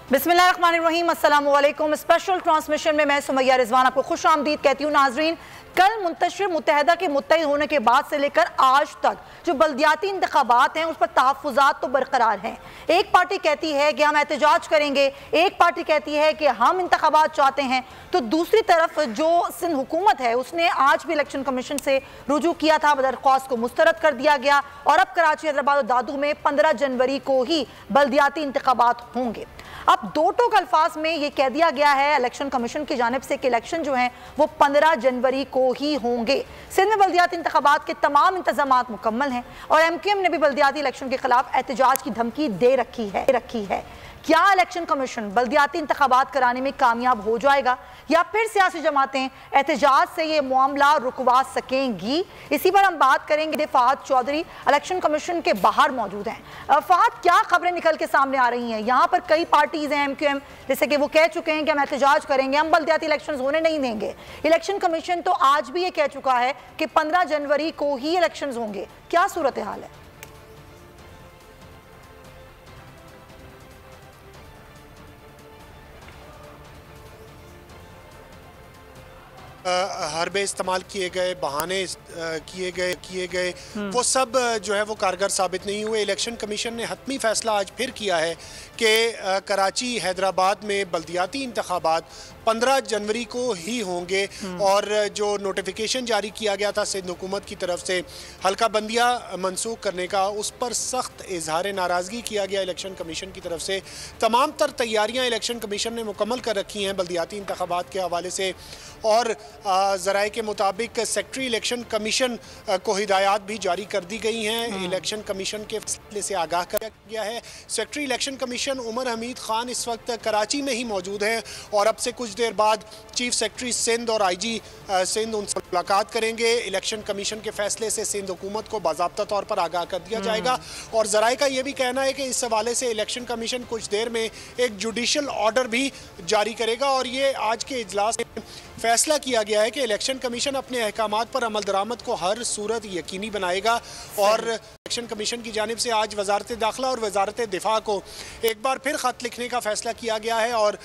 बिस्मिल्लाहिर्रहमानिर्रहीम, अस्सलामु अलैकुम। स्पेशल ट्रांसमिशन में मैं सुमैया रिजवान आपको खुश आमदीद कहती हूँ। नाजरीन, कल मुंतशिर मुत्तहदा के मुत्तहिद होने के बाद से लेकर आज तक जो बल्दियाती इंतखाबात हैं उस पर तहफ़्फ़ुज़ात तो बरकरार हैं। एक पार्टी कहती है कि हम एहतजाज करेंगे, एक पार्टी कहती है कि हम इंतखाबात चाहते हैं, तो दूसरी तरफ जो सिंध हुकूमत है उसने आज भी इलेक्शन कमीशन से रुजू किया था, दरख्वास्त को मुस्तरद कर दिया गया और अब कराची, हैदराबाद और दादू में 15 जनवरी को ही बल्दियाती इंतखाबात होंगे। अब दो टोक अल्फाज में ये कह दिया गया है इलेक्शन कमीशन की जानिब से कि इलेक्शन जो हैं वो 15 जनवरी को ही होंगे। सिंध में बल्दियाती इंतखाबात के तमाम इंतजामात मुकम्मल हैं और MQM ने भी बल्दियाती इलेक्शन के खिलाफ एहतजाज की धमकी दे रखी है। क्या इलेक्शन कमीशन बल्दियाती इंतखाबात कराने में कामयाब हो जाएगा या फिर सियासी जमातें एहतजाज से ये मामला रुकवा सकेंगी? इसी पर हम बात करेंगे। फहद चौधरी इलेक्शन कमीशन के बाहर मौजूद हैं। फहद, क्या खबरें निकल के सामने आ रही हैं? यहाँ पर कई पार्टीज हैं, MQM जैसे कि वो कह चुके हैं कि हम एहतजाज करेंगे, हम बल्दियाती इलेक्शन होने नहीं देंगे। इलेक्शन कमीशन तो आज भी ये कह चुका है कि 15 जनवरी को ही इलेक्शन होंगे। क्या सूरत हाल है? हरबे इस्तेमाल किए गए, बहाने किए गए वो सब जो है वो कारगर साबित नहीं हुए। इलेक्शन कमीशन ने हतमी फैसला आज फिर किया है कि कराची, हैदराबाद में बल्दियाती इंतखाबात 15 जनवरी को ही होंगे और जो नोटिफिकेशन जारी किया गया था सिंध हुकूमत की तरफ से हल्का बंदियाँ मनसूख करने का, उस पर सख्त इजहार नाराज़गी किया गया इलेक्शन कमीशन की तरफ से। तमाम तर तैयारियाँ इलेक्शन कमीशन ने मुकम्मल कर रखी हैं बल्दियाती इंतखाबात के हवाले से और ज़राए के मुताबिक सेक्रेटरी इलेक्शन कमीशन को हिदायत भी जारी कर दी गई हैं। इलेक्शन कमीशन के फैसले से आगाह किया गया है। Secretary election commission Umar Hameed Khan इस वक्त कराची में ही मौजूद हैं और अब से कुछ देर बाद चीफ सेक्रेटरी सिंध और IG सिंध उनसे मुलाकात करेंगे। इलेक्शन कमीशन के फैसले से सिंध हुकूमत को बाज़ाब्ता तौर पर आगाह कर दिया जाएगा और ज़राए का ये भी कहना है कि इस हवाले से इलेक्शन कमीशन कुछ देर में एक जुडिशल ऑर्डर भी जारी करेगा और ये आज के इजलास में फैसला किया गया है कि इलेक्शन कमीशन अपने अहकामात पर अमल दरामद को हर सूरत यकीनी बनाएगा। और इलेक्शन कमीशन की जानिब से आज वजारत दाखिला और वजारत दिफा को एक बार फिर ख़त लिखने का फैसला किया गया है और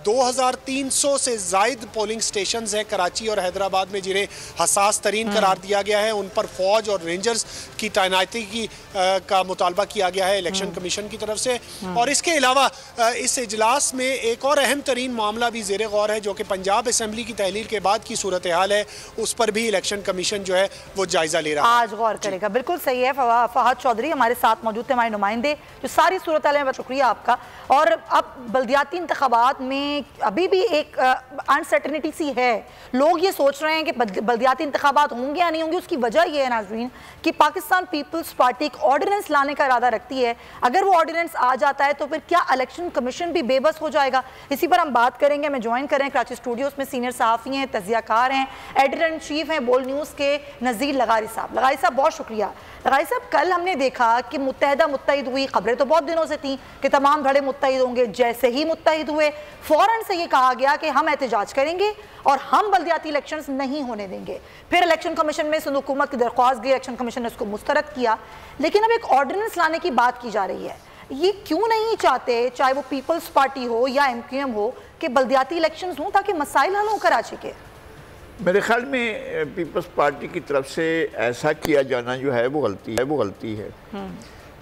2300 से ज़ायद पोलिंग स्टेशन हैं कराची और हैदराबाद में जिन्हें हसास तरीन करार दिया गया है, उन पर फ़ौज और रेंजर्स की तैनाती का मुतालबा किया गया है इलेक्शन कमीशन की तरफ से। और इसके अलावा इस इजलास में एक और अहम तरीन मामला भी ज़ेर गौर है जो कि पंजाब असम्बली की तहलील के बाद की सूरत हाल है, उस पर भी इलेक्शन कमीशन जो है वो जायजा ले रहा है, आज गौर करेगा। बिल्कुल सही है। फहद चौधरी हमारे साथ मौजूद थे, हमारे नुमाइंदे, जो सारी सूरत हाल है। शुक्रिया आपका। और अब बल्दियाती इंतखाबात में अभी भी एक अनसर्टेनिटी सी है। लोग ये सोच रहे हैं कि बल्दियाती इंतखाबात होंगे या नहीं होंगे। उसकी वजह यह है नाज़रीन कि पाकिस्तान पीपल्स पार्टी एक ऑर्डिनेंस लाने का इरादा रखती है। अगर वो ऑर्डिनेंस आ जाता है तो फिर क्या इलेक्शन कमीशन भी बेबस हो जाएगा? इसी पर हम बात करेंगे। हमें ज्वाइन करें कराची स्टूडियोज में सीनियर सहाफ़ी हैं, तजियाकार हैं, एडिटर इन चीफ हैं बोल न्यूज़ के नज़ीर लगारी साहब। लगारी साहब बहुत शुक्रिया। लगारी साहब, कल हमने देखा कि मुत्तहिद हुई, खबरें तो बहुत दिनों से थी कि तमाम धड़े मुत्तहिद होंगे। जैसे ही मुत्तहिद हुए फ़ौरन से ये कहा गया कि हम एहतजाज करेंगे और हम बल्दियाती इलेक्शंस नहीं होने देंगे। फिर इलेक्शन कमीशन में सिंध हुकूमत की दरख्वास्त गई, इलेक्शन कमीशन ने उसको मुस्तरद किया, लेकिन अब एक ऑर्डिनेंस लाने की बात की जा रही है। ये क्यों नहीं चाहते, चाहे वो पीपल्स पार्टी हो या MQM हो, कि बल्दियाती इलेक्शंस हों ताकि मसाइल हल हों कराची के? मेरे ख्याल में पीपल्स पार्टी की तरफ से ऐसा किया जाना जो है वो गलती है।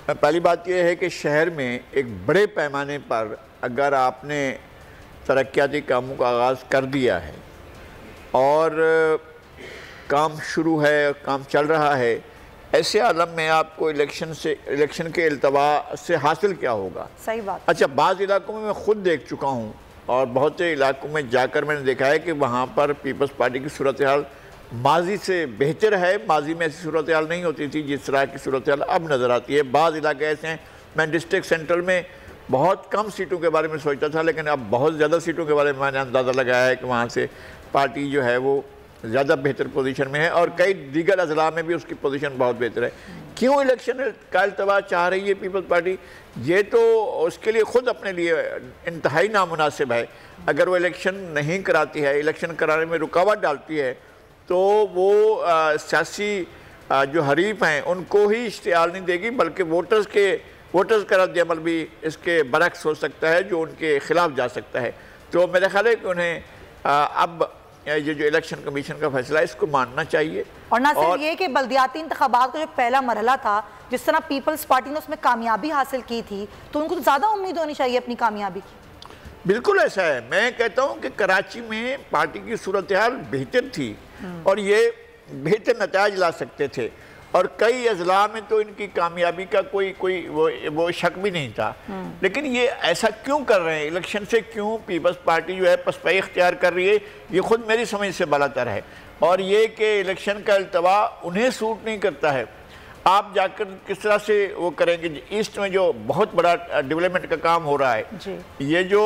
पहली बात यह है कि शहर में एक बड़े पैमाने पर अगर आपने तरक्याती कामों का आगाज़ कर दिया है और काम शुरू है, काम चल रहा है, ऐसे आलम में आपको इलेक्शन के इल्तवा से हासिल क्या होगा? सही बात। अच्छा, बाज़ इलाकों में मैं ख़ुद देख चुका हूँ और बहुत से इलाकों में जाकर मैंने देखा है कि वहाँ पर पीपल्स पार्टी की सूरत हाल माजी से बेहतर है। माजी में ऐसी सूरत हाल नहीं होती थी जिस तरह की सूरत हाल अब नज़र आती है। बाज़ इलाके ऐसे हैं, मैं डिस्ट्रिक्ट सेंट्रल में बहुत कम सीटों के बारे में सोचता था, लेकिन अब बहुत ज़्यादा सीटों के बारे में मैंने अंदाज़ा लगाया है कि वहाँ से पार्टी जो है वो ज़्यादा बेहतर पोजीशन में है और कई दीगर अजला में भी उसकी पोजीशन बहुत बेहतर है। क्यों इलेक्शन का इल्तवा चाह रही है पीपल्स पार्टी? ये तो उसके लिए ख़ुद अपने लिए इंतहाई नामुनासिब है। अगर वो इलेक्शन नहीं कराती है, इलेक्शन कराने में रुकावट डालती है, तो वो सियासी जो हरीफ हैं उनको ही इश्तिहार नहीं देगी, बल्कि वोटर्स के वोटर्स का रद्द अमल भी इसके बरक्स हो सकता है, जो उनके खिलाफ जा सकता है। तो मेरा ख्याल है कि उन्हें अब ये जो इलेक्शन कमीशन का फैसला है इसको मानना चाहिए। और ना सिर्फ ये कि बल्दियाती इंतखाबात का जो पहला मरहला था, जिस तरह पीपल्स पार्टी ने उसमें कामयाबी हासिल की थी, तो उनको तो ज़्यादा उम्मीद होनी चाहिए अपनी कामयाबी की। बिल्कुल ऐसा है। मैं कहता हूँ कि कराची में पार्टी की सूरत हाल बेहतर थी और ये बेहतर नताज ला सकते थे, और कई अजला में तो इनकी कामयाबी का कोई वो शक भी नहीं था। लेकिन ये ऐसा क्यों कर रहे हैं, इलेक्शन से क्यों पीपल्स पार्टी जो है पसपाई इख्तियार कर रही है, ये खुद मेरी समझ से बालातर है। और ये कि इलेक्शन का अल्तवा उन्हें सूट नहीं करता है। आप जाकर किस तरह से वो करेंगे, ईस्ट में जो बहुत बड़ा डेवलपमेंट का काम हो रहा है, ये जो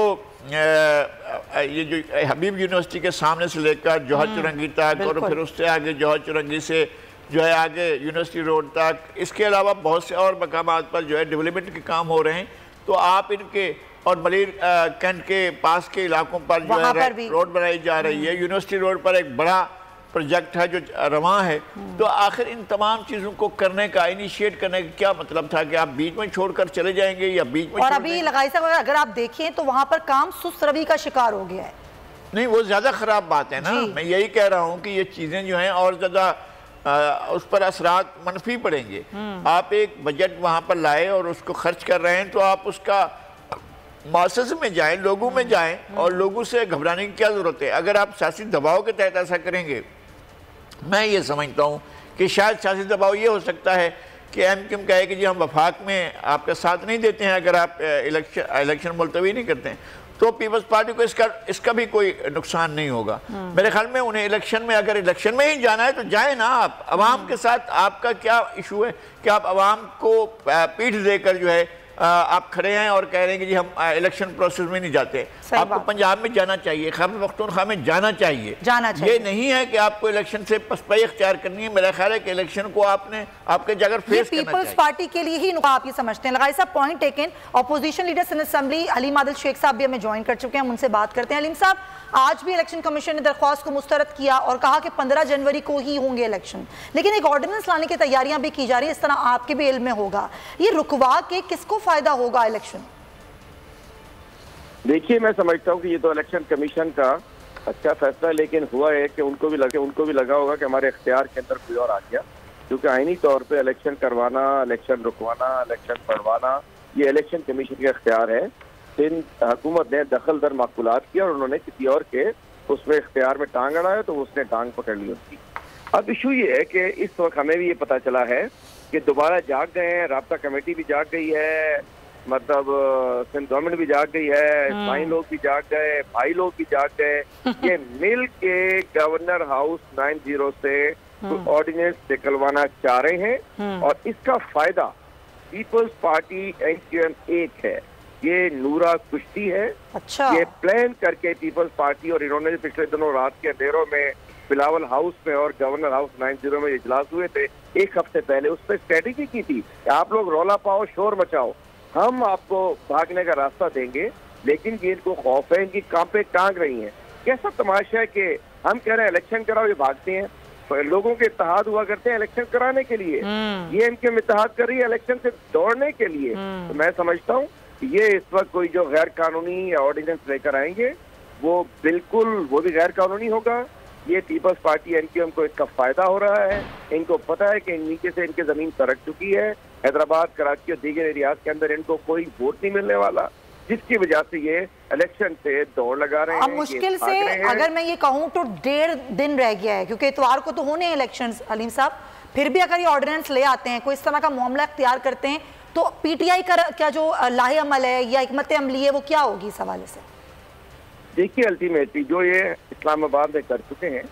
हबीब यूनिवर्सिटी के सामने से लेकर जौहर चुरंगी तक, और फिर उससे आगे जौहर चुरंगी से जो है आगे यूनिवर्सिटी रोड तक, इसके अलावा बहुत से और मकामात पर जो है डेवलपमेंट के काम हो रहे हैं। तो आप इनके और मलिर कैंट के पास के इलाकों पर जो है रोड बनाई जा रही है, यूनिवर्सिटी रोड पर एक बड़ा प्रोजेक्ट है जो रवां है। तो आखिर इन तमाम चीज़ों को करने का, इनिशिएट करने का क्या मतलब था कि आप बीच में छोड़कर चले जाएंगे या बीच में? और अभी लगाई साहब अगर आप देखें तो वहाँ पर काम सुस्त रवि का शिकार हो गया है। नहीं, वो ज़्यादा ख़राब बात है ना। मैं यही कह रहा हूँ कि ये चीज़ें जो हैं और ज़्यादा उस पर असरात मनफी पड़ेंगे। आप एक बजट वहाँ पर लाए और उसको खर्च कर रहे हैं, तो आप उसका मासस में जाएं, लोगों में जाएं, और लोगों से घबराने की क्या ज़रूरत है। अगर आप सियासी दबाव के तहत ऐसा करेंगे, मैं ये समझता हूँ कि शायद सियासी दबाव ये हो सकता है कि MQM कहे कि जी हम वफाक में आपका साथ नहीं देते हैं अगर आप इलेक्शन मुलतवी नहीं करते हैं, तो पीपल्स पार्टी को इसका भी कोई नुकसान नहीं होगा। मेरे ख्याल में उन्हें इलेक्शन में, अगर इलेक्शन में ही जाना है तो जाए ना। आप अवाम के साथ आपका क्या इशू है कि आप अवाम को पीठ देकर जो है आप खड़े हैं और कह रहे हैं कि जी हम इलेक्शन प्रोसेस में नहीं जाते। आपको पंजाब में जाना चाहिए, खैबर पख्तूनख्वा में जाना चाहिए। ये नहीं है कि आपको इलेक्शन से पसपाई इख्तियार करनी है। मेरा ख्याल है कि इलेक्शन को आपके जगह फेस करना चाहिए। पीपल्स पार्टी के लिए ही आप ये समझते हैं? लगाई साहब, point taken. Opposition leader Sindh assembly Haleem Adil Shaikh साहब भी हमें ज्वाइन कर चुके हैं, हम उनसे बात करते हैं। हलीम साहब, आज भी इलेक्शन कमीशन ने दरख्वास्त को मुस्तरद किया और कहा कि 15 जनवरी को ही होंगे इलेक्शन, लेकिन एक ऑर्डिनेंस लाने की तैयारियां भी की जा रही है, इस तरह आपके भी इल्म में होगा। ये रुकवा के किसको फायदा होगा इलेक्शन? देखिए, मैं समझता हूँ कि ये तो इलेक्शन कमीशन का अच्छा फैसला है, लेकिन हुआ है कि उनको भी लगा होगा कि हमारे इख्तियार के अंदर कोई और आ गया, क्योंकि आईनी तौर पे इलेक्शन करवाना, इलेक्शन रुकवाना, इलेक्शन पढ़वाना, ये इलेक्शन कमीशन का इख्तियार है। सिंध हुकूमत ने दखल दर माकूलात किया और उन्होंने किसी और के उसमें इख्तियार में टांग अड़ाया, तो उसने टांग पकड़ ली उसकी। अब इशू ये है कि इस वक्त हमें भी ये पता चला है कि दोबारा जाग गए हैं, राब्ता कमेटी भी जाग गई है, मतलब सिंध गवर्नमेंट भी जाग गई है, भाई लोग भी जाग गए, भाई लोग भी जाग गए। ये मिल के गवर्नर हाउस 90 से ऑर्डिनेंस निकलवाना चाह रहे हैं, और इसका फायदा पीपल्स पार्टी MQM एक है, ये नूरा कुश्ती है। अच्छा। ये प्लान करके पीपल्स पार्टी, और इन्होंने पिछले दिनों रात के अंधेरों में बिलावल हाउस में और गवर्नर हाउस 90 में इजलास हुए थे एक हफ्ते पहले, उस पर स्ट्रेटेजी की थी कि आप लोग रौला पाओ, शोर मचाओ, हम आपको भागने का रास्ता देंगे। लेकिन ये इनको खौफ है, इनकी कांपे टांग रही हैं। कैसा तमाशा है कि हम कह रहे हैं इलेक्शन कराओ, ये भागते हैं। लोगों के इत्तेहाद हुआ करते हैं इलेक्शन कराने के लिए, ये इनके इत्तेहाद कर रही है इलेक्शन से दौड़ने के लिए। तो मैं समझता हूँ ये इस वक्त कोई जो गैर कानूनी ऑर्डिनेंस लेकर आएंगे वो बिल्कुल वो भी गैर कानूनी होगा। ये पीपल्स पार्टी MQM को इसका फायदा हो रहा है। इनको पता है कि नीचे से इनकी जमीन सरक चुकी है, हैदराबाद, कराची और दीगर एरियाज के अंदर इनको कोई वोट नहीं मिलने वाला, जिसकी वजह से ये इलेक्शन से दौड़ लगा रहे हैं। अब मुश्किल से अगर मैं ये कहूँ तो 1.5 दिन रह गया है, क्योंकि इतवार को तो होने इलेक्शंस हलीम साहब। फिर भी अगर ये ऑर्डिनेंस ले आते हैं, कोई इस तरह का मामला इख्तियार करते हैं, तो PTI का क्या जो लाहे अमल है या हिकमत अमली है वो क्या होगी इस हवाले से? देखिए, अल्टीमेटली जो ये इस्लामाबाद में कर चुके हैं,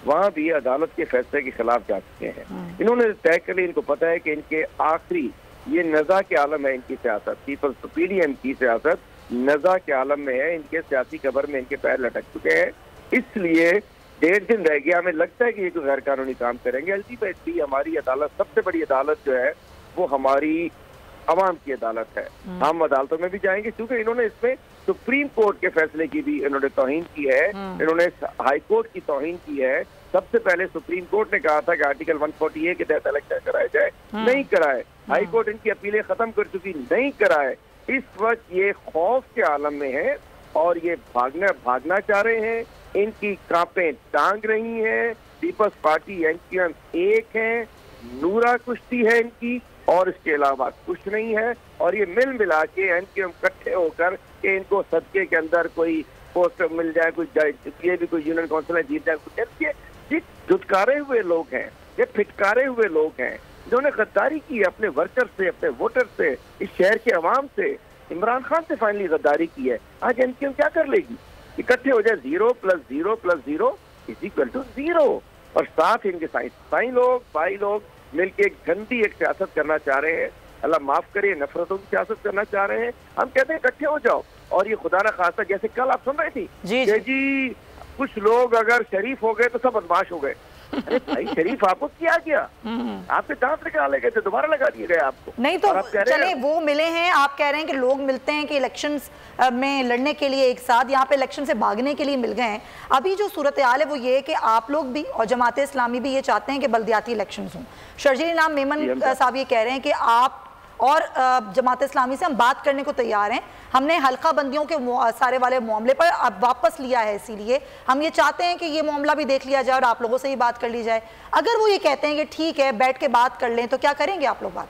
वहाँ भी अदालत के फैसले के खिलाफ जा चुके हैं। इन्होंने तय कर लिया, इनको पता है कि इनके आखिरी ये नज़ा के आलम है, इनकी सियासत, पीपल्स PDM की सियासत नज़ा के आलम में है, इनके सियासी कबर में इनके पैर लटक चुके हैं। इसलिए 1.5 दिन रह गया, हमें लगता है कि ये कोई गैर कानूनी काम करेंगे। अल्टीमेटली हमारी अदालत, सबसे बड़ी अदालत जो है वो हमारी अवाम की अदालत है। हम अदालतों में भी जाएंगे, क्योंकि इन्होंने इसमें सुप्रीम कोर्ट के फैसले की भी इन्होंने तौहीन की है, इन्होंने हाई कोर्ट की तौहीन की है। सबसे पहले सुप्रीम कोर्ट ने कहा था कि आर्टिकल 148 के तहत इलेक्शन कराए जाए, नहीं कराए। हाई कोर्ट इनकी अपीलें खत्म कर चुकी, नहीं कराए। इस वक्त ये खौफ के आलम में है और ये भागना चाह रहे हैं। इनकी कांपें टांग रही हैं। पीपल्स पार्टी एनक्यूएम एक है, नूरा कुश्ती है इनकी, और इसके अलावा कुछ नहीं है। और ये मिल मिला के एनक्यूएम इकट्ठे होकर के इनको सदके के अंदर कोई पोस्ट मिल जाए, कोई ये भी कोई यूनियन काउंसिल जीत जाए, ये धुतकारे हुए लोग हैं, ये फिटकारे हुए लोग हैं जिन्होंने गद्दारी की है अपने वर्कर से, अपने वोटर से, इस शहर के अवाम से। इमरान खान से फाइनली गद्दारी की है। आज एनक्यूएम क्या कर लेगी? इकट्ठे हो जाए 0 + 0 + 0 = 0। और साथ इनके साई लोग, भाई लोग मिलकर गंदी एक सियासत करना चाह रहे हैं। अल्लाह माफ करे, नफरतों की सियासत करना चाह रहे हैं। हम कहते हैं इकट्ठे हो जाओ। और ये खुदा न खास्ता, जैसे कल आप सुन रहे थी जी कुछ लोग अगर शरीफ हो गए तो सब बदमाश हो गए। अरे भाई, शरीफ आपको किया गया? आपके दांत निकाले गए थे, दोबारा लगा दिए गए आपको। नहीं तो चले वो मिले हैं, आप कह रहे हैं कि लोग मिलते हैं कि इलेक्शंस में लड़ने के लिए एक साथ, यहाँ पे इलेक्शन से भागने के लिए मिल गए हैं। अभी जो सूरत हाल है वो ये है कि आप लोग भी और जमात इस्लामी भी ये चाहते हैं कि बल्दियाती इलेक्शंस हों। शर्जील इनाम मेमन साहब ये कह रहे हैं कि आप और जमात इस्लामी से हम बात करने को तैयार हैं। हमने हल्का बंदियों के सारे वाले मामले पर अब वापस लिया है, इसीलिए हम ये चाहते हैं कि ये मामला भी देख लिया जाए और आप लोगों से ही बात कर ली जाए। अगर वो ये कहते हैं कि ठीक है बैठ के बात कर लें, तो क्या करेंगे आप लोग? बात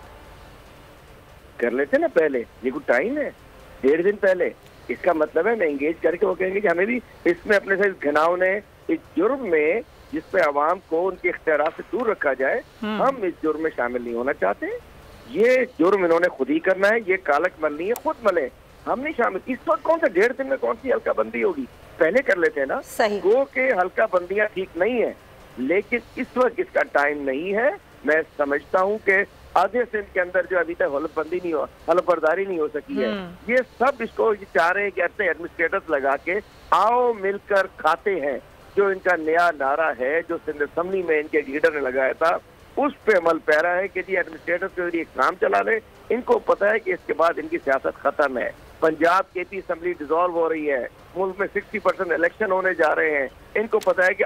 कर लेते ना पहले, ये कुछ टाइम है 1.5 दिन पहले। इसका मतलब है मैं एंगेज करके वो कहेंगे कि हमें भी इसमें अपने से घिनौने इस जुर्म में जिसपे आवाम को उनके इख्तियार से दूर रखा जाए, हम इस जुर्म में शामिल नहीं होना चाहते। ये जुर्म इन्होंने खुद ही करना है, ये कालक मलनी है, खुद मले, हम नहीं शामिल। इस वक्त कौन सा 1.5 दिन में कौन सी हल्का बंदी होगी? पहले कर लेते हैं ना। गो के हल्का बंदियां ठीक नहीं है, लेकिन इस वक्त इसका टाइम नहीं है। मैं समझता हूँ कि आधे सिंध के अंदर जो अभी तक हलफबंदी नहीं हो, हलफबरदारी नहीं हो सकी है, ये सब इसको चाह रहे हैं कि अपने एडमिनिस्ट्रेटर्स लगा के आओ मिलकर खाते हैं। जो इनका नया नारा है जो सिंध असम्बली में इनके लीडर ने लगाया था, उस पे अमल पैरा है कि जी एडमिनिस्ट्रेटर के जरिए काम चला ले। इनको पता है कि इसके बाद इनकी सियासत खत्म है। पंजाब केपी असम्बली डिसॉल्व हो रही है, मुल्क में 60% इलेक्शन होने जा रहे हैं। इनको पता है कि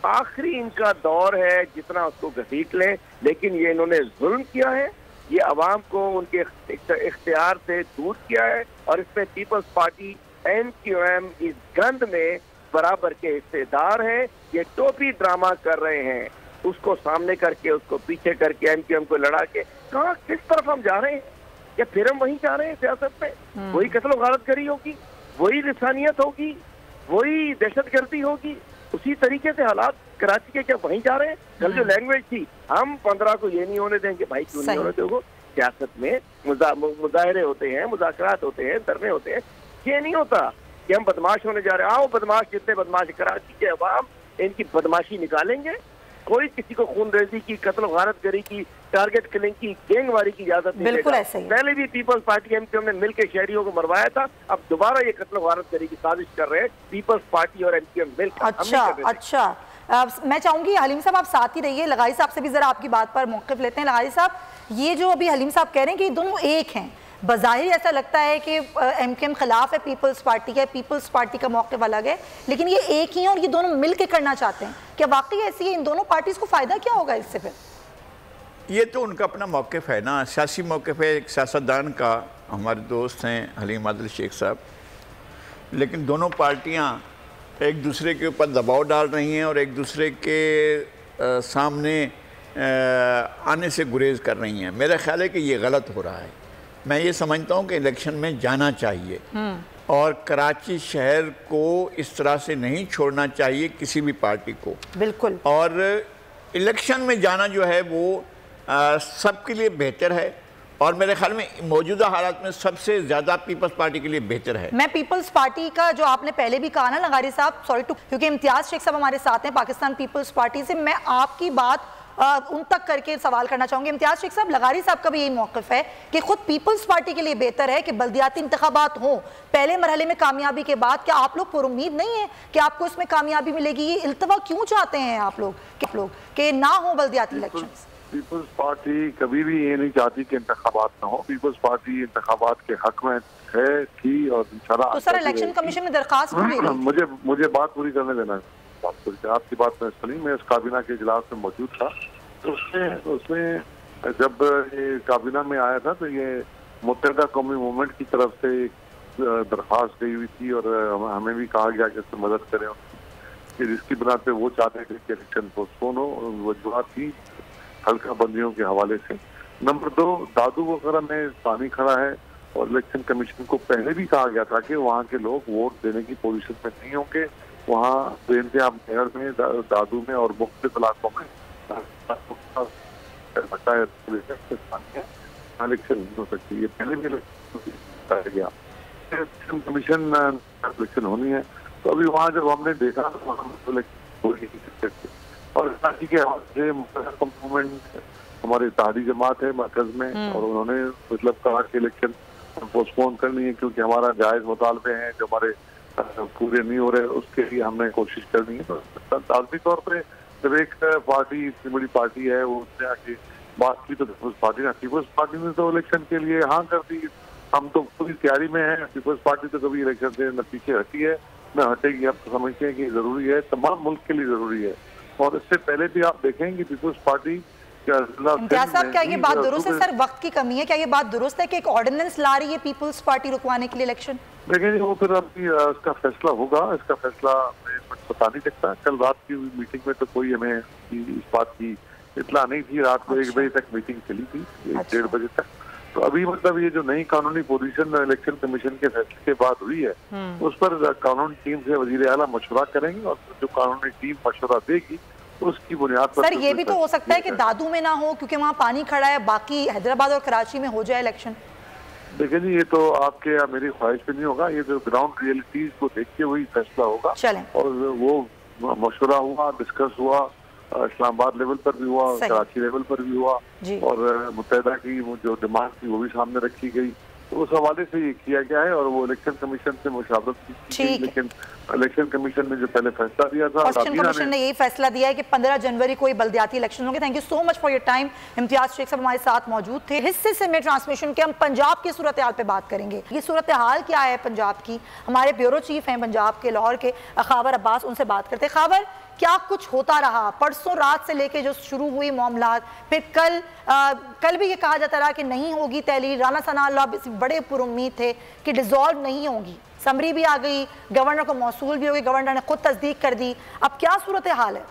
आखिरी इनका दौर है, जितना उसको घसीट लें। लेकिन ये इन्होंने जुल्म किया है, ये अवाम को उनके इख्तियार से दूर किया है। और इसमें पीपल्स पार्टी एनक्यूएम इस गंद में बराबर के हिस्सेदार हैं। ये टोपी ड्रामा कर रहे हैं, उसको सामने करके उसको पीछे करके एनक्यूएम को लड़ा के कहाँ किस तरफ हम जा रहे हैं? या फिर हम वहीं जा रहे हैं सियासत में? वही कत्ल गारत करी होगी, वही लिसानियत होगी, वही दहशतगर्दी होगी। उसी तरीके से हालात कराची के क्या वहीं जा रहे हैं? कल जो लैंग्वेज थी, हम 15 को ये नहीं होने देंगे। भाई क्यों नहीं होने दोगे? सियासत में मुजाहरे होते हैं, मुज़ाकरात होते हैं, धरने होते हैं। ये नहीं होता कि हम बदमाश होने जा रहे हैं। आओ बदमाश, जितने बदमाश कराची के अवाम इनकी बदमाशी निकालेंगे। कोई किसी को खून रेजी की, कत्ल गारतगरी की, टारगेट किलिंग की, गैंगवारी की इजाजत नहीं देगा। पहले भी पीपल्स पार्टी एनक्यूएम ने मिलकर शहरियों को मरवाया था, अब दोबारा ये कत्ल गारतगरी की साजिश कर रहे हैं पीपल्स पार्टी और एनक्यूएम मिलकर। अच्छा, मैं चाहूंगी हलीम साहब आप साथ ही रहिए। लगाई साहब से भी जरा आपकी बात पर मौक़िफ़ लेते हैं। लगाई साहब, ये जो अभी हलीम साहब कह रहे हैं कि दोनों एक हैं, बज़ाहिर ऐसा लगता है कि एमकेएम खिलाफ है पीपल्स पार्टी का, पीपल्स पार्टी का मौक़िफ़ अलग है, लेकिन ये एक ही हैं और ये दोनों मिल के करना चाहते हैं। क्या वाकई ऐसी है? इन दोनों पार्टीज़ को फ़ायदा क्या होगा इससे? फिर ये तो उनका अपना मौक़िफ़ है ना, सियासी मौक़िफ़ है एक सियासतदान का। हमारे दोस्त हैं हलीम आदिल शेख साहब, लेकिन दोनों पार्टियाँ एक दूसरे के ऊपर दबाव डाल रही हैं और एक दूसरे के सामने आने से गुरेज कर रही हैं। मेरा ख्याल है कि ये गलत हो रहा है। मैं ये समझता हूँ कि इलेक्शन में जाना चाहिए और कराची शहर को इस तरह से नहीं छोड़ना चाहिए किसी भी पार्टी को। बिल्कुल। और इलेक्शन में जाना जो है वो सबके लिए बेहतर है और मेरे ख्याल में मौजूदा हालात में सबसे ज़्यादा पीपल्स पार्टी के लिए बेहतर है। मैं पीपल्स पार्टी का जो आपने पहले भी कहा ना लगारी साहब, सॉरी टू, क्योंकि इम्तियाज़ शेख साहब हमारे साथ हैं पाकिस्तान पीपल्स पार्टी से, मैं आपकी बात उन तक करके सवाल करना चाहूंगी। इम्तियाज़ शेख साहब, लगारी साहब का भी यही मौक़िफ़ है कि खुद पीपल्स पार्टी के लिए बेहतर है कि बल्दियाती इंतखाबात हों पहले मरहले में कामयाबी के बाद। क्या आप लोग पुरुम्मीद नहीं है कि आपको इसमें कामयाबी मिलेगी? ये इल्तवा क्यों चाहते हैं आप लोग कि ना हो बल्दियाती इलेक्शन? पीपल्स पार्टी कभी भी ये नहीं चाहती कि इंतखाबात ना हो। पीपल्स पार्टी इंतखाबात के हक में है, थी और इंशाल्लाह। तो सर इलेक्शन कमीशन में दरखास्त मुझे बात पूरी करने देना। आपकी बात में सलीम, मैं इस काबीना के इजलास में मौजूद था, तो उसमें जब ये काबीना में आया था तो ये मुत्तहिदा कौमी मूवमेंट की तरफ से एक दरख्वास्त गई हुई थी और हमें भी कहा गया कि इससे मदद करें कि जिसकी बिना पे वो चाहते थे कि इलेक्शन पोस्टपोन हो। वजूहत थी हल्का बंदियों के हवाले से। नंबर 2, दादू वगैरह में पानी खड़ा है और इलेक्शन कमीशन को पहले भी कहा गया था कि वहाँ के लोग वोट देने की पोजीशन में नहीं होंगे। वहाँ बेइंतजाम नहर में, दादू में और मुख्तलिफ इलाकों में इलेक्शन नहीं हो सकती। ये पहले भी बताया गया इलेक्शन कमीशन इलेक्शन होनी है। तो अभी वहाँ जब हमने देखा तो हम और कराची के हवाले से मूवमेंट हमारी इत्तेहादी जमात है मरकज में और उन्होंने मतलब कहा कि इलेक्शन पोस्टपोन करनी है क्योंकि हमारा जायज मुतालबे हैं जो हमारे पूरे नहीं हो रहे, उसके लिए हमने कोशिश करनी है। तो लाजमी तौर पर जब एक पार्टी इतनी बड़ी पार्टी है वो उसने आके बात की तो पीपल्स पार्टी ने तो इलेक्शन के लिए हाँ कर दी। हम तो पूरी तैयारी में हैं। पीपल्स पार्टी तो कभी इलेक्शन से न पीछे हटी है न हटेगी। आप तो समझते हैं कि जरूरी है, तमाम मुल्क के लिए जरूरी है। और इससे पहले भी आप देखेंगे पीपल्स पार्टी इम्तियाज साहब, क्या ये बात दुरुस्त है? सर, वक्त की कमी है, क्या ये बात दुरुस्त है कि एक ऑर्डिनेंस ला रही है पीपल्स पार्टी रुकवाने के लिए इलेक्शन? देखेंगे वो फिर अभी इसका फैसला होगा। इसका फैसला मैं कुछ पता नहीं सकता। कल रात की मीटिंग में तो कोई हमें इस बात की इतला नहीं थी। रात को 1 बजे तक मीटिंग चली थी, 1-1:30 बजे तक। तो अभी मतलब ये जो नई कानूनी पोजीशन इलेक्शन कमीशन के फैसले के बाद हुई है उस पर कानूनी टीम से वजीर आला मशवरा करेंगे और जो कानूनी टीम मशवरा देगी उसकी बुनियाद पर। सर, ये भी तो हो सकता है कि दादू में ना हो क्योंकि वहाँ पानी खड़ा है, बाकी हैदराबाद और कराची में हो जाए इलेक्शन। देखिए जी, ये तो आपके या मेरी ख्वाहिश पे नहीं होगा। ये जो ग्राउंड रियलिटीज को देखते हुए फैसला होगा। और वो मशवरा हुआ, डिस्कस हुआ, इस्लामाबाद लेवल पर भी हुआ, कराची लेवल पर भी हुआ और मुत्तहिदा की जो डिमांड थी वो भी सामने रखी गई। तो उस हवाले से ये किया गया है और वो इलेक्शन कमीशन से मुशावरत की गई। लेकिन इलेक्शन कमीशन ने जो पहले फैसला दिया था, इलेक्शन कमीशन ने यही फैसला दिया है कि 15 जनवरी को बल्दियाती इलेक्शन होंगे। Thank you so much for your time. Imtiaz Shaikh साहब हमारे साथ मौजूद थे। हिस्से से में ट्रांसमिशन के हम पंजाब की सूरत हाल पे बात करेंगे। ये सूरत हाल क्या है पंजाब की? हमारे ब्यूरो चीफ हैं पंजाब के लाहौर के, खावर अब्बास, उनसे बात करते। खावर, क्या कुछ होता रहा परसों रात से लेके जो शुरू हुई मामलात, फिर कल भी ये कहा जाता रहा कि नहीं होगी तहलील। राना सनाउल्लाह बड़े पुरुम्मीद थे कि डिसॉल्व नहीं होगी। समरी भी आ गई, गवर्नर को मौसूल भी हो गई, गवर्नर ने खुद तस्दीक कर दी। अब क्या सूरत हाल है?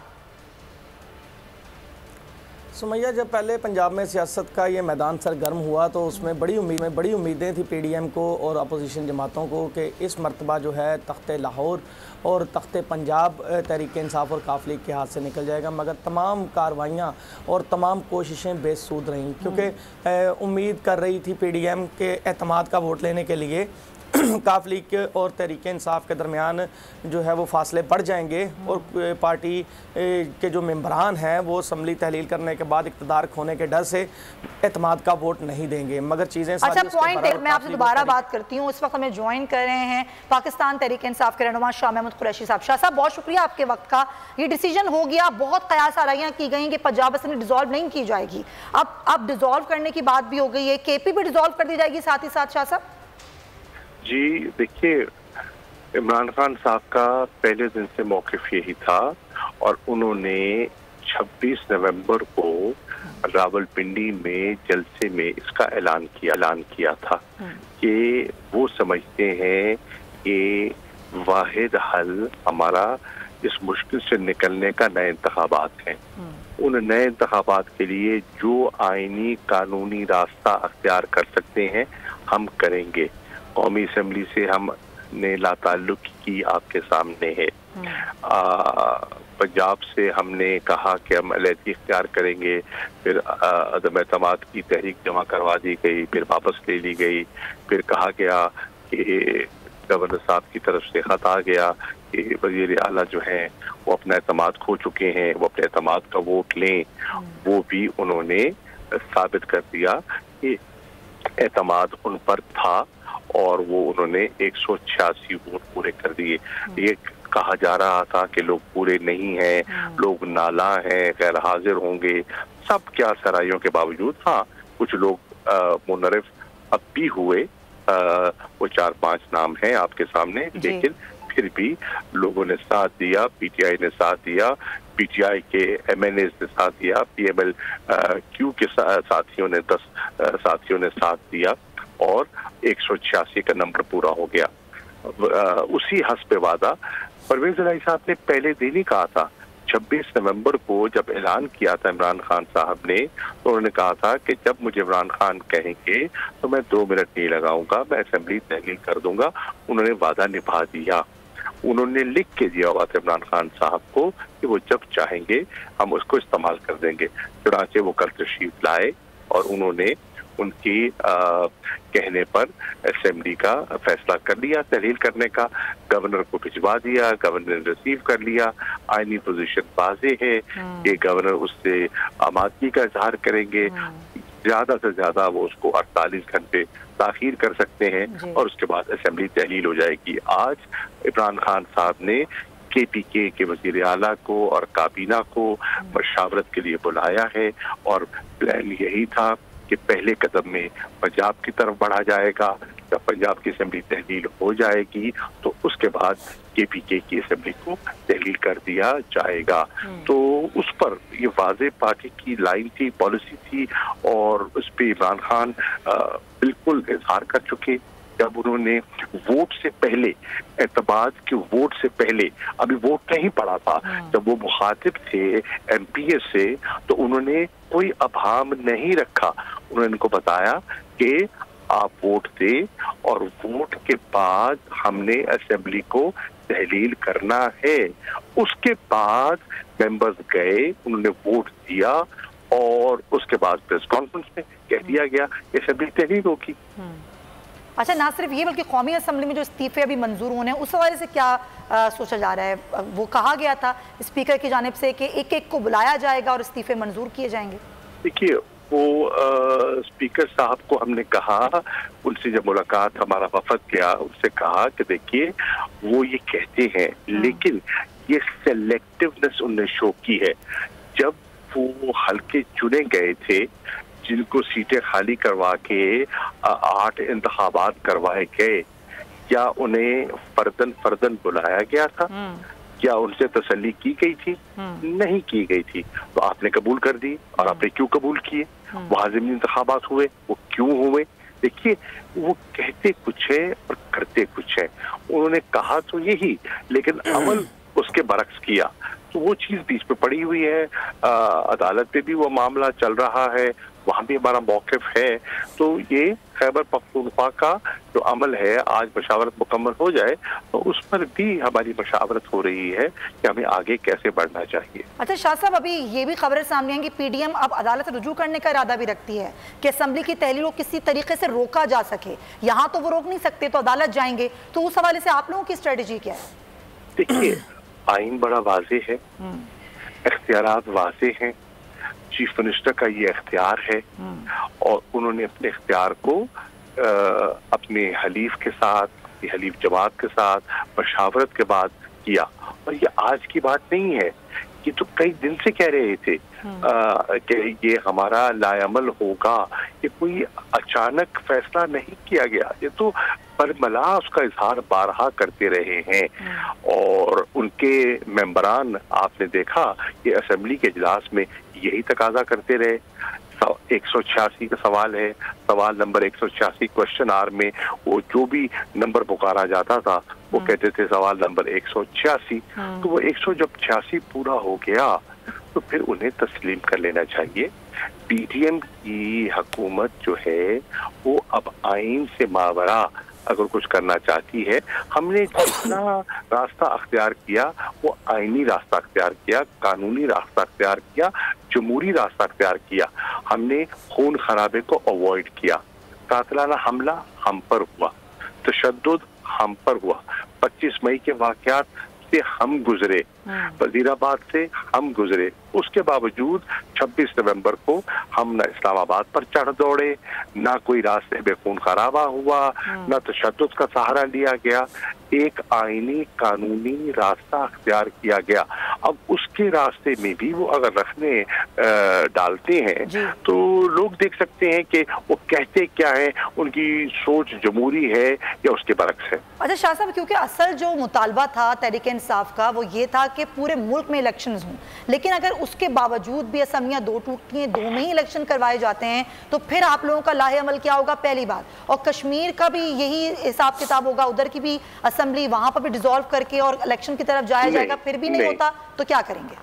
सुमैया, जब पहले पंजाब में सियासत का ये मैदान सरगर्म हुआ तो उसमें बड़ी उम्मीदें थी PDM को और अपोजिशन जमातों को कि इस मरतबा जो है तख्ते लाहौर और तख्ते पंजाब तहरीक इंसाफ और काफ लीग के हाथ से निकल जाएगा। मगर तमाम कार्रवाइयाँ और तमाम कोशिशें बेसूद रहीं क्योंकि उम्मीद कर रही थी PDM के एतमाद का वोट लेने के लिए काफ लीग और तहरीक इंसाफ के दरमियान जो है वो फासले बढ़ जाएंगे और पार्टी के जो मेंबरान हैं वो असम्बली तहलील करने के बाद इक़्तिदार खोने के डर से एतमाद का वोट नहीं देंगे। मगर चीज़ें अच्छा पॉइंट है, मैं आपसे दोबारा बात करती हूँ। इस वक्त हमें ज्वाइन कर रहे हैं पाकिस्तान तहरीक इंसाफ के रहनुमा शाह महमूद कुरैशी साहब। शाह साहब, बहुत शुक्रिया आपके वक्त का। ये डिसीजन हो गया, बहुत कयास आराइयाँ की गई कि पंजाब असेंबली डिसॉल्व नहीं की जाएगी। अब डिसॉल्व करने की बात भी हो गई है, KP भी डिसॉल्व कर दी जाएगी साथ ही साथ। शाह साहब जी, देखिए, इमरान खान साहब का पहले दिन से मौक़िफ़ यही था और उन्होंने 26 नवंबर को रावलपिंडी में जलसे में इसका ऐलान किया था कि वो समझते हैं कि वाहिद हल हमारा इस मुश्किल से निकलने का नए इंतखाबात हैं। उन नए इंतखाबात के लिए जो आईनी कानूनी रास्ता अख्तियार कर सकते हैं हम करेंगे। कौमी असम्बली से हमने लाताल्लुक की आपके सामने है। पंजाब से हमने कहा कि हम अलहदगी इख्तियार करेंगे, फिर अदम एतमाद की तहरीक जमा करवा दी गई, फिर वापस ले ली गई, फिर कहा गया कि गवर्नर साहब की तरफ से खत आ गया कि वज़ीर आला जो हैं वो अपना एतमाद खो चुके हैं, वो अपने एतमाद का वोट लें। वो भी उन्होंने साबित कर दिया कि एतमाद उन पर था और वो उन्होंने 186 वोट पूरे कर दिए। ये कहा जा रहा था कि लोग पूरे नहीं हैं, लोग नाला हैं, गैर हाजिर होंगे, सब क्या सराइयों के बावजूद हाँ कुछ लोग मुनरिफ अब भी हुए। वो 4-5 नाम हैं आपके सामने, लेकिन फिर भी लोगों ने साथ दिया, PTI ने साथ दिया PTI के MNA ने साथ दिया, PML Q के साथियों ने 10 साथियों ने साथ दिया और 186 का नंबर पूरा हो गया। उसी हस्बे वादा परवेज इलाही साहब ने पहले दिन ही कहा था, 26 नवंबर को जब ऐलान किया था इमरान खान साहब ने, तो उन्होंने कहा था कि जब मुझे इमरान खान कहेंगे तो मैं 2 मिनट नहीं लगाऊंगा, मैं असेंबली तहलील कर दूंगा। उन्होंने वादा निभा दिया। उन्होंने लिख के दिया हुआ था इमरान खान साहब को कि वो जब चाहेंगे हम उसको इस्तेमाल कर देंगे। चुनाचे वो कल तशरीफ लाए और उन्होंने उनकी कहने पर असेंबली का फैसला कर लिया तहलील करने का। गवर्नर को भिजवा दिया, गवर्नर ने रिसीव कर लिया। आईनी पोजीशन वाज़ेह है कि गवर्नर उससे आमादगी का इजहार करेंगे, ज्यादा से ज्यादा वो उसको 48 घंटे ताखीर कर सकते हैं और उसके बाद असेंबली तहलील हो जाएगी। आज इमरान खान साहब ने KPK के वजीर आला को और काबीना को मशावरत के लिए बुलाया है और प्लान यही था कि पहले कदम में पंजाब की तरफ बढ़ा जाएगा। जब पंजाब की असेंबली तहलील हो जाएगी तो उसके बाद KPK की असेंबली को तहलील कर दिया जाएगा। तो उस पर ये वाज़ेह पार्टी की लाइन थी, पॉलिसी थी और उस पर इमरान खान बिल्कुल इजहार कर चुके। जब उन्होंने वोट से पहले, एतबाद के वोट से पहले, अभी वोट नहीं पड़ा था, जब वो मुखातिब थे MPA से, तो उन्होंने कोई अभाम नहीं रखा। उन्होंने इनको बताया कि आप वोट दें और वोट के बाद हमने असेंबली को तहलील करना है। उसके बाद मेंबर्स गए, उन्होंने वोट दिया और उसके बाद प्रेस कॉन्फ्रेंस में कह दिया गया कि असेंबली तहलील होगी। अच्छा, ना सिर्फ ये बल्कि कौमी असेंबली में जो इस्तीफे अभी मंजूर होने हैं उस हवाले से क्या सोचा जा रहा है? वो कहा गया था स्पीकर की जानिब से कि एक एक को बुलाया जाएगा और इस्तीफे मंजूर किए जाएंगे। देखिए, वो स्पीकर साहब को हमने कहा, उनसे जब मुलाकात हमारा वफद किया, उनसे कहा कि देखिए वो ये कहते हैं लेकिन ये सेलेक्टिवनेस उनने शो की है। जब वो हल्के चुने गए थे, जिनको सीटें खाली करवा के 8 इंतखाबात करवाए गए, क्या उन्हें फर्दन बुलाया गया था? क्या उनसे तसल्ली की गई थी? नहीं की गई थी। तो आपने कबूल कर दी। और आपने क्यों कबूल किए? वहां ज़मीनी इंतखाबात हुए, वो क्यों हुए? देखिए, वो कहते कुछ है और करते कुछ है। उन्होंने कहा तो यही, लेकिन अमल उसके बरक्स किया। तो वो चीज बीच में पड़ी हुई है। अदालत पे भी वो मामला चल रहा है, वहां भी हमारा मौक़िफ़ है। तो ये खैबर पख्तूनख्वा का जो अमल है, आज मशावरत मुकम्मल हो जाए तो उस पर भी हमारी मशावरत हो रही है कि हमें आगे कैसे बढ़ना चाहिए। अच्छा शाह साहब, अभी ये भी खबरें सामने हैं कि PDM अब अदालत से रुजू करने का इरादा भी रखती है कि असेंबली की तहलील को किसी तरीके से रोका जा सके। यहाँ तो वो रोक नहीं सकते, तो अदालत जाएंगे। तो उस हवाले से आप लोगों की स्ट्रेटेजी क्या है? देखिए, आइन बड़ा वाज़ेह है, इख्तियारात वाज़ेह हैं। चीफ मिनिस्टर का ये इख्तियार है और उन्होंने अपने इख्तियार को अपने हलीफ के साथ, अपनी हलीफ जमात के साथ मशावरत के बाद किया। और ये आज की बात नहीं है, ये तो कई दिन से कह रहे थे कि ये हमारा लायमल होगा। ये कोई अचानक फैसला नहीं किया गया, ये तो बरमला उसका इजहार बारहा करते रहे हैं। और उनके मेंबरान आपने देखा कि असेंबली के इजलास में यही तकाजा करते रहे। 186 का सवाल है, सवाल नंबर 186 क्वेश्चन आर में वो जो भी नंबर पुकारा जाता था वो कहते थे सवाल नंबर 186। तो वो 186 पूरा हो गया तो फिर उन्हें तस्लीम कर लेना चाहिए। PDM की हुकूमत जो है वो अब आइन से मावरा अगर कुछ करना चाहती है, हमने जितना रास्ता अख्तियार किया वो आईनी रास्ता अख्तियार किया, कानूनी रास्ता अख्तियार किया, जमहूरी रास्ता अख्तियार किया। हमने खून खराबे को अवॉइड किया। कातिलाना हमला हम पर हुआ, तशद्दुद हम पर हुआ, 25 मई के वाकयात से हम गुजरे, वजीराबाद से हम गुजरे, उसके बावजूद 26 नवंबर को हम न इस्लामाबाद पर चढ़ दौड़े, ना कोई रास्ते में खून खराबा हुआ, ना तशद्दुद का सहारा लिया गया, एक आईनी कानूनी रास्ता अख्तियार किया गया। अब उसके रास्ते में भी वो अगर रखने डालते हैं तो लोग देख सकते हैं कि वो कहते क्या है, उनकी सोच जमहूरी है या उसके बरक्स है। अच्छा शाह साहब, क्योंकि असल जो मुतालबा था तहरीक इंसाफ का वो ये था कि पूरे मुल्क में इलेक्शंस हों, लेकिन अगर उसके बावजूद भी असम्बलियाँ दो टूटती हैं, 2 में ही इलेक्शन करवाए जाते हैं, तो फिर आप लोगों का लाहे अमल क्या होगा, पहली बात। और कश्मीर का भी यही हिसाब किताब होगा, उधर की भी असेंबली वहां पर भी डिसॉल्व करके और इलेक्शन की तरफ जाया जाएगा, फिर भी नहीं होता तो क्या करेंगे?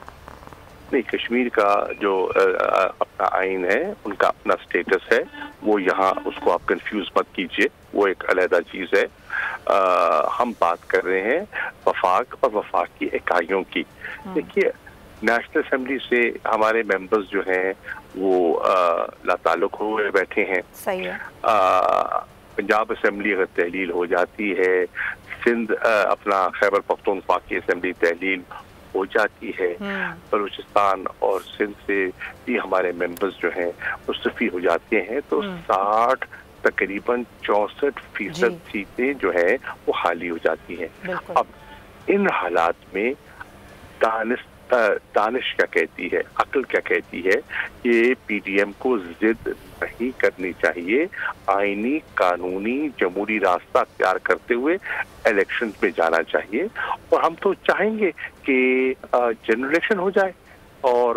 नहीं, कश्मीर का जो अपना आइन है, उनका अपना स्टेटस है, वो यहाँ उसको आप कंफ्यूज मत कीजिए, वो एक अलहदा चीज़ है। हम बात कर रहे हैं वफाक और वफाक की इकाइयों की। देखिए, नेशनल असेंबली से हमारे मेंबर्स जो हैं वो लाताल्लुक हुए बैठे हैं। सही है। पंजाब असेंबली अगर तहलील हो जाती है, सिंध अपना खैबर पख्तूनख्वा की असेंबली तहलील हो जाती है, बलूचिस्तान और सिंध से भी हमारे मेंबर्स जो हैं मुस्तफी हो जाते हैं, तो 60 तकरीबन 64% सीटें जो है वो खाली हो जाती हैं। अब इन हालात में दानिश क्या कहती है, अक्ल क्या कहती है कि पीडीएम को जिद नहीं करनी चाहिए, आईनी कानूनी जमहूरी रास्ता तैयार करते हुए इलेक्शन में जाना चाहिए। और हम तो चाहेंगे कि जनरल इलेक्शन हो जाए और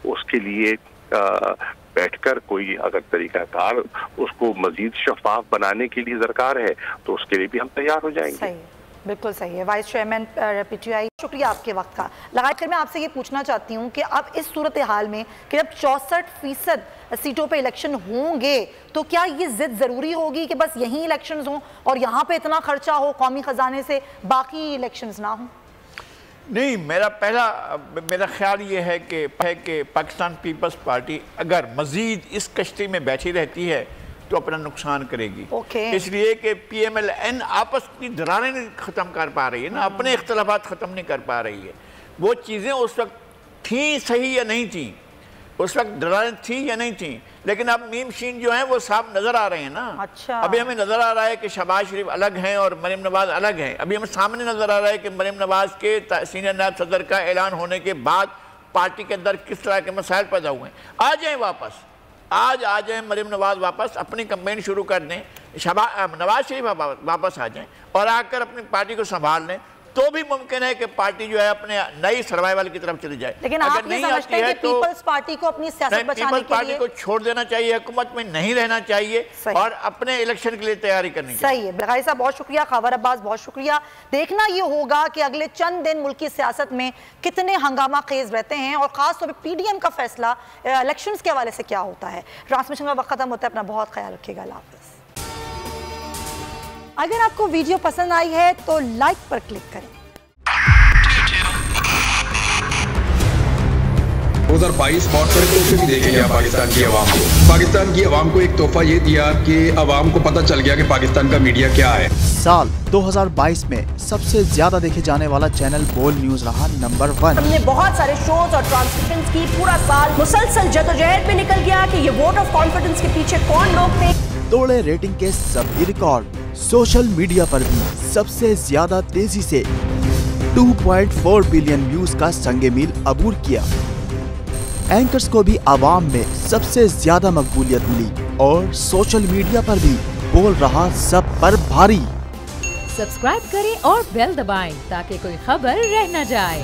उसके लिए बैठकर कोई अगर तरीकाकार उसको मजीद शफाफ बनाने के लिए दरकार है तो उसके लिए भी हम तैयार हो जाएंगे। सही, बिल्कुल सही है। वाइस चेयरमैन पीटीआई, शुक्रिया आपके वक्त का। लगाकर मैं आपसे ये पूछना चाहती हूँ कि अब इस सूरत हाल में कि जब 64% सीटों पे इलेक्शन होंगे तो क्या ये जिद ज़रूरी होगी कि बस यहीं इलेक्शंस हों और यहाँ पे इतना खर्चा हो कौमी ख़जाने से, बाकी इलेक्शंस ना हों? नहीं, मेरा ख्याल ये है कि पाकिस्तान पीपल्स पार्टी अगर मज़ीद इस कश्ती में बैठी रहती है तो अपना नुकसान करेगी। इसलिए कि PMLN आपस की दरारें नहीं ख़त्म कर पा रही है ना, अपने इख्तलाफात ख़त्म नहीं कर पा रही है। वो चीज़ें उस वक्त थी सही या नहीं थी, उस वक्त दरारें थी या नहीं थी, लेकिन अब मीम शीन जो है वो साफ नज़र आ रहे हैं ना। अच्छा। अभी हमें नज़र आ रहा है कि शहबाज शरीफ अलग हैं और मरीम नवाज़ अलग हैं। अभी हमें सामने नज़र आ रहा है कि मरीम नवाज़ के सीनियर नायब सदर का ऐलान होने के बाद पार्टी के अंदर किस तरह के मसाइल पैदा हुए हैं। आ जाएँ वापस, आज आ जाएँ मरीम नवाज़ वापस अपनी कैंपेन शुरू कर दें, नवाज शरीफ वापस आ जाएं और आकर अपनी पार्टी को संभाल लें, तो भी मुमकिन है कि पार्टी जो है अपने नई सर्वाइवल की तरफ चली जाए। लेकिन आप नहीं समझते हैं कि पीपल्स पार्टी को अपनी सियासत बचाने के पार्टी को छोड़ देना चाहिए, हुकूमत में नहीं रहना चाहिए और अपने इलेक्शन के लिए तैयारी करनी चाहिए। सही है। बलगाई साहब बहुत शुक्रिया, खबर अब्बास बहुत शुक्रिया। देखना ये होगा कि अगले चंद दिन मुल्क की सियासत में कितने हंगामा खेज रहते हैं और खासतौर पर PDM का फैसला इलेक्शन के हवाले से क्या होता है। ट्रांसमिशन का वक्त खत्म होता है, अपना बहुत ख्याल रखिएगा। अल्लाह हाफ़िज़। अगर आपको वीडियो पसंद आई है तो लाइक पर क्लिक करें। 2022 बहुत सारे तोहफे भी देखे गया पाकिस्तान की आवाम को। पाकिस्तान की आवाम को एक तोहफा ये दिया कि आवाम को पता चल गया कि पाकिस्तान का मीडिया क्या है। साल 2022 में सबसे ज्यादा देखे जाने वाला चैनल बोल न्यूज रहा नंबर 1। हमने बहुत सारे शोज और ट्रांसमिशंस की, पूरा साल मुसलसल जदोजहद में निकल गया कि ये वोट ऑफ कॉन्फिडेंस के पीछे कौन लोग थे। तोड़े रेटिंग के सभी रिकॉर्ड। सोशल मीडिया पर भी सबसे ज्यादा तेजी से 2.4 बिलियन व्यूज का संगे मील अबूर किया। एंकर्स को भी आवाम में सबसे ज्यादा मकबूलियत मिली और सोशल मीडिया पर भी बोल रहा सब पर भारी। सब्सक्राइब करें और बेल दबाएं ताकि कोई खबर रह न जाए।